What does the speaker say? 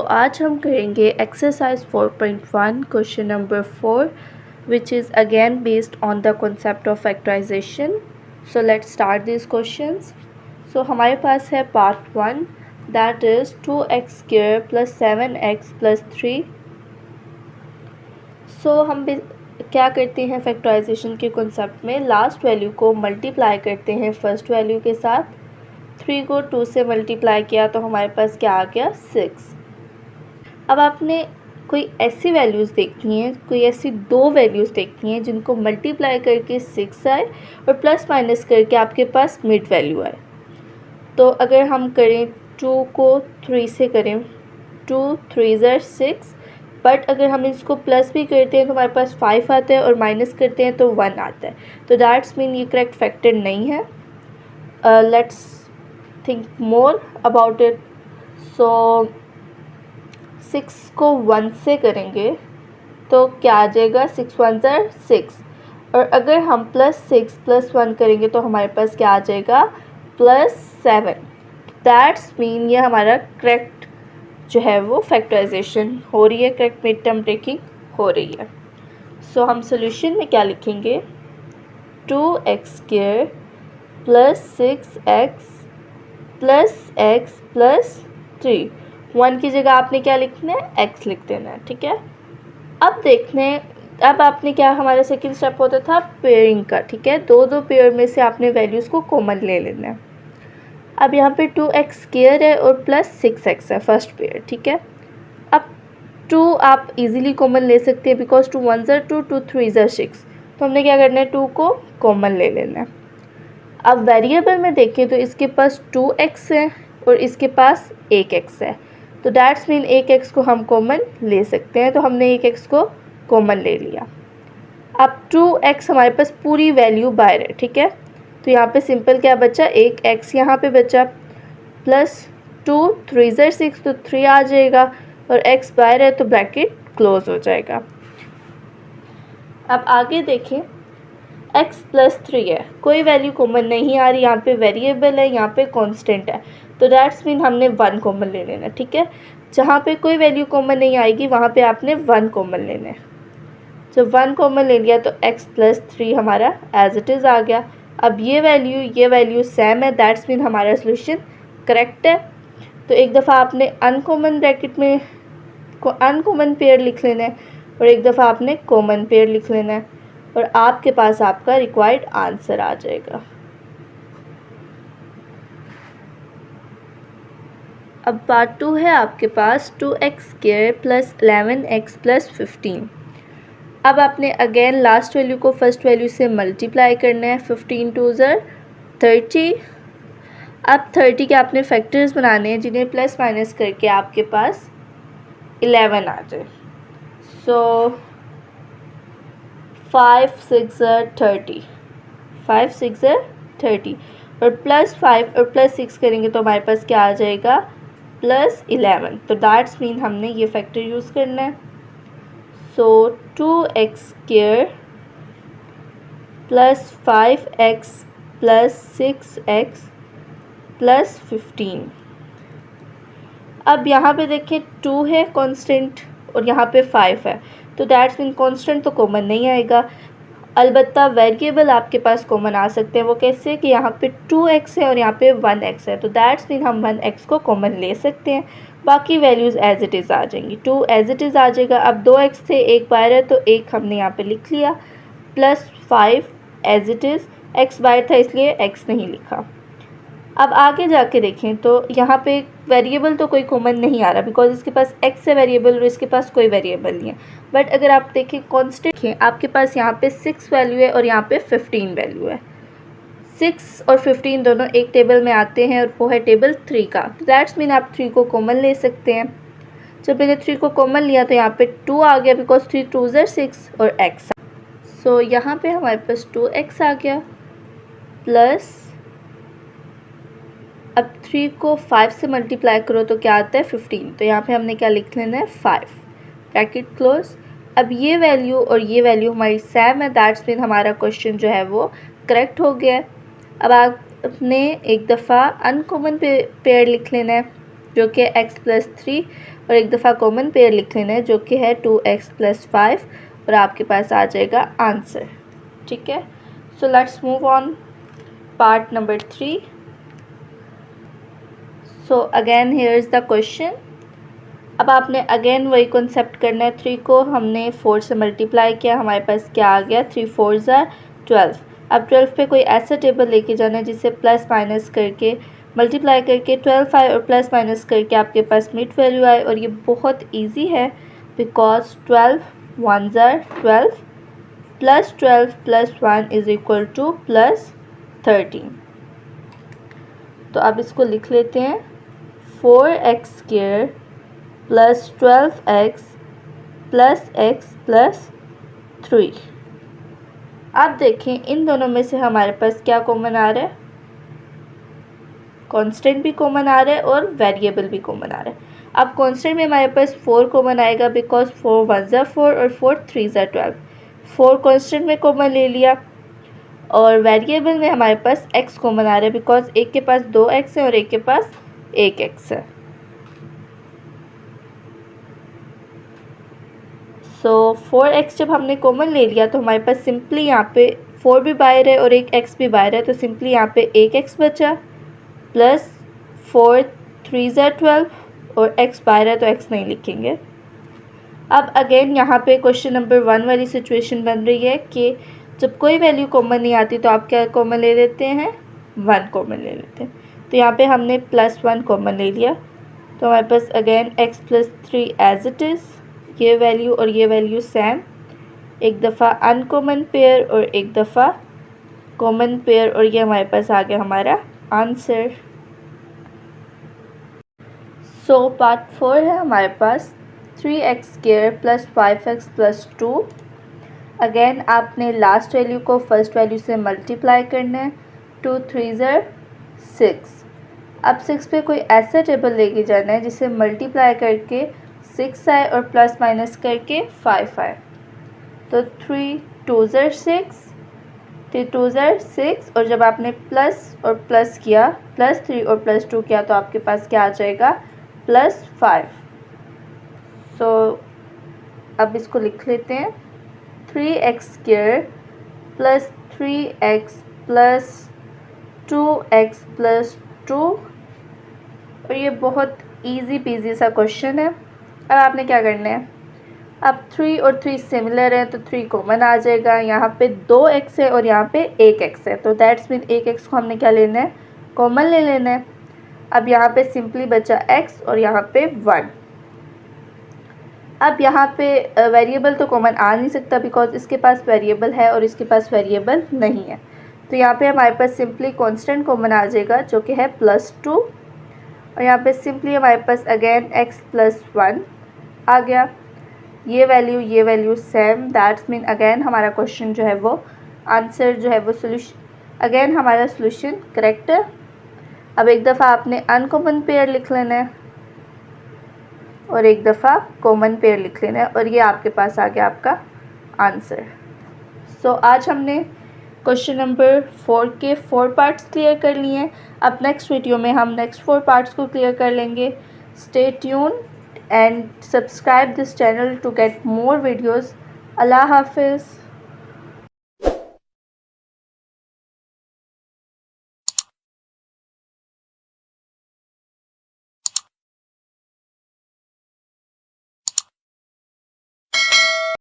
आज हम करेंगे exercise 4.1 question number 4 which is again based on the concept of factorization. So let's start these questions. So हमारे पास है part 1 that is 2x square plus 7x plus 3. So हम क्या करते हैं फैक्टराइजेशन के कॉन्सेप्ट में, लास्ट वैल्यू को multiply करते हैं फर्स्ट वैल्यू के साथ. 3 को 2 से मल्टीप्लाई किया तो हमारे पास क्या आ गया 6. अब आपने कोई ऐसी वैल्यूज़ देखनी है, कोई ऐसी दो वैल्यूज़ देखनी है जिनको मल्टीप्लाई करके 6 आए और प्लस माइनस करके आपके पास मिड वैल्यू आए. तो अगर हम करें 2 को 3 से करें, 2 3 are 6, बट अगर हम इसको प्लस भी करते हैं तो हमारे पास 5 आता है और माइनस करते हैं तो 1 आता है. तो दैट्स मीन ये करेक्ट फैक्टर नहीं है. Let's think more about it. So 6 को 1 से करेंगे तो क्या आ जाएगा, 6 1s are 6, और अगर हम +6 + 1 करेंगे तो हमारे पास क्या आ जाएगा +7. दैट्स मीन ये हमारा करेक्ट जो है वो फैक्टराइजेशन हो रही है, करेक्ट मिड टर्म ब्रेकिंग हो रही है. सो हम सोल्यूशन में क्या लिखेंगे, 2x² + 6x + x + 3. 1 की जगह आपने क्या लिखना है, x लिख देना है. ठीक है. अब देखने, अब आपने क्या, हमारा सेकंड स्टेप होता था पेयरिंग का. ठीक है, दो पेयर में से आपने वैल्यूज़ को कॉमन ले लेना है. अब यहाँ पे 2x² है और प्लस 6x है फर्स्ट पेयर. ठीक है. अब 2 आप इजीली कॉमन ले सकते हैं because 2 1s are 2, 2 3s are 6. तो हमने क्या करना है, 2 को कॉमन ले लेना है. अब वेरिएबल में देखें तो इसके पास 2x है और इसके पास 1x है. तो डैट्स मीन 1x को हम कॉमन ले सकते हैं. तो हमने 1x को कॉमन ले लिया. अब 2x हमारे पास पूरी वैल्यू बाहर है. ठीक है. तो यहाँ पे सिंपल क्या बचा, 1x यहाँ पे बचा, प्लस 2 3s are 6 तो 3 आ जाएगा और x बाहर है तो ब्रैकेट क्लोज हो जाएगा. अब आगे देखें, x + 3 है, कोई वैल्यू कॉमन नहीं आ रही. यहाँ पे वेरिएबल है, यहाँ पे कांस्टेंट है. तो दैट्स मीन हमने 1 कॉमन ले लेना. ठीक है. जहाँ पे कोई वैल्यू कॉमन नहीं आएगी वहाँ पे आपने 1 कॉमन लेना है. जब 1 कॉमन ले लिया तो x + 3 हमारा एज इट इज़ आ गया. अब ये वैल्यू सेम है. दैट्स मीन हमारा सोल्यूशन करेक्ट है. तो एक दफ़ा आपने अनकॉमन ब्रैकेट में अनकॉमन पेयर लिख लेना है और एक दफ़ा आपने कॉमन पेयर लिख लेना है और आपके पास आपका रिक्वायर्ड आंसर आ जाएगा. अब पार्ट 2 है आपके पास 2x² + 11x + 15. अब आपने अगेन लास्ट वैल्यू को फर्स्ट वैल्यू से मल्टीप्लाई करना है. 15 2s are 30. अब 30 के आपने फैक्टर्स बनाने हैं जिन्हें प्लस माइनस करके आपके पास 11 आ जाए. सो 5 6 are 30, 5 6 are 30 और +5 और +6 करेंगे तो हमारे पास क्या आ जाएगा +11. तो दैट्स मीन हमने ये फैक्टर यूज़ करना है. सो 2x² + 5x + 6x + 15. अब यहाँ पे देखें 2 है कांस्टेंट और यहाँ पे 5 है. तो दैट्स मीन कांस्टेंट तो कॉमन नहीं आएगा. अलबत्ता वेरिएबल आपके पास कॉमन आ सकते हैं. वो कैसे कि यहाँ पे 2x है और यहाँ पे 1x है. तो दैट्स मीन हम 1x को कॉमन ले सकते हैं. बाकी वैल्यूज़ एज इट इज़ आ जाएंगी. 2 एज इट इज़ आ जाएगा. अब 2x थे, 1 बाहर है तो 1 हमने यहाँ पे लिख लिया, plus 5 as it is. x बाहर था इसलिए x नहीं लिखा. अब आगे जाके देखें तो यहाँ पे वेरिएबल तो कोई कॉमन नहीं आ रहा बिकॉज इसके पास x है वेरिएबल और इसके पास कोई वेरिएबल नहीं है. बट अगर आप देखें कांस्टेंट, आपके पास यहाँ पे 6 वैल्यू है और यहाँ पे 15 वैल्यू है. 6 और 15 दोनों एक टेबल में आते हैं और वो है टेबल 3 का. तो दैट्स मीन आप 3 को कॉमन ले सकते हैं. जब मैंने 3 को कॉमन लिया तो यहाँ पे 2 आ गया बिकॉज 3 2s are 6 और x. सो यहाँ पे हमारे पास 2x आ गया प्लस, अब 3 को 5 से मल्टीप्लाई करो तो क्या आता है 15. तो यहाँ पे हमने क्या लिख लेना है 5, ब्रैकेट क्लोज. अब ये वैल्यू और ये वैल्यू हमारी सेम है. दैट्स मीन हमारा क्वेश्चन जो है वो करेक्ट हो गया है. अब आपने एक दफ़ा अनकॉमन पेयर लिख लेना है. जो कि x प्लस 3 और एक दफ़ा कॉमन पेयर लिख लेना है जो कि है 2x प्लस 5 और आपके पास आ जाएगा आंसर। ठीक है, so let's move on part number 3। So again here is the question. अब आपने अगेन वही कॉन्सेप्ट करना है। 3 को हमने 4 से मल्टीप्लाई किया, हमारे पास क्या आ गया, 3 4s are 12। अब 12 पे कोई ऐसा टेबल लेके जाना है जिसे प्लस माइनस करके मल्टीप्लाई करके 12 आए और प्लस माइनस करके आपके पास मिड वैल्यू आए। और ये बहुत इजी है because 12 1s are 12 plus 12 plus 1 is equal two plus 13। तो अब इसको लिख लेते हैं 4x² plus 12x plus x plus 3। अब देखें इन दोनों में से हमारे पास क्या कॉमन आ रहा है, कांस्टेंट भी कॉमन आ रहा है और वेरिएबल भी कॉमन आ रहा है। अब कांस्टेंट में हमारे पास 4 कॉमन आएगा बिकॉज 4 1s are 4 और 4 3s are 12। 4 कांस्टेंट में कॉमन ले लिया और वेरिएबल में हमारे पास x कॉमन आ रहा है बिकॉज एक के पास 2x है और एक के पास 1x है। सो 4x जब हमने कॉमन ले लिया तो हमारे पास सिंपली यहाँ पे 4 भी बाहर है और एक x भी बाहर है, तो सिंपली यहाँ पे 1x बचा प्लस 4 3s are 12 और x बाहर है तो x नहीं लिखेंगे। अब अगेन यहाँ पे क्वेश्चन नंबर 1 वाली सिचुएशन बन रही है कि जब कोई वैल्यू कॉमन नहीं आती तो आप क्या कॉमन ले लेते हैं, 1 कॉमन ले लेते हैं। तो यहाँ पे हमने प्लस 1 कॉमन ले लिया तो हमारे पास again x plus 3 as it is, ये वैल्यू और ये वैल्यू सेम, एक दफ़ा अनकॉमन पेयर और एक दफ़ा कॉमन पेयर और ये हमारे पास आ गया हमारा आंसर। सो पार्ट 4 है हमारे पास 3x² plus 5x plus 2। Again आपने लास्ट वैल्यू को फर्स्ट वैल्यू से मल्टीप्लाई करना है। 2 3s are 6। अब 6 पे कोई ऐसा टेबल लेके जाना है जिसे मल्टीप्लाई करके 6 आए और प्लस माइनस करके 5 आए। तो 3 2s are 6, 3 2s are 6 और जब आपने प्लस और प्लस किया, प्लस 3 और प्लस 2 किया तो आपके पास क्या आ जाएगा, प्लस 5। सो अब इसको लिख लेते हैं 3x² plus 3x plus 2x plus 2। और ये बहुत इजी पीजी सा क्वेश्चन है। अब आपने क्या करना है, अब 3 और 3 सिमिलर है तो 3 कॉमन आ जाएगा। यहाँ पे 2x है और यहाँ पे 1x है तो दैट्स मीन 1x को हमने क्या लेना है, कॉमन ले लेना है। अब यहाँ पे सिंपली बचा x और यहाँ पे 1। अब यहाँ पे वेरिएबल तो कॉमन आ नहीं सकता बिकॉज इसके पास वेरिएबल है और इसके पास वेरिएबल नहीं है। तो यहाँ पे हमारे पास सिंपली कांस्टेंट कॉमन आ जाएगा जो कि है +2 और यहाँ पे सिंपली हमारे पास अगेन x प्लस 1 आ गया। ये value same, that's mean again हमारा क्वेश्चन जो है वो आंसर जो है वो सोल्यूशन, अगेन हमारा सोल्यूशन करेक्ट है। अब एक दफ़ा आपने अनकॉमन पेयर लिख लेना है और एक दफ़ा कॉमन पेयर लिख लेना है और ये आपके पास आ गया आपका आंसर। सो आज हमने क्वेश्चन नंबर 4 के 4 पार्ट्स क्लियर कर लिए हैं। अब नेक्स्ट वीडियो में हम नेक्स्ट 4 पार्ट्स को क्लियर कर लेंगे। Stay tune and subscribe this channel to get more videos. अल्लाह हाफिज़।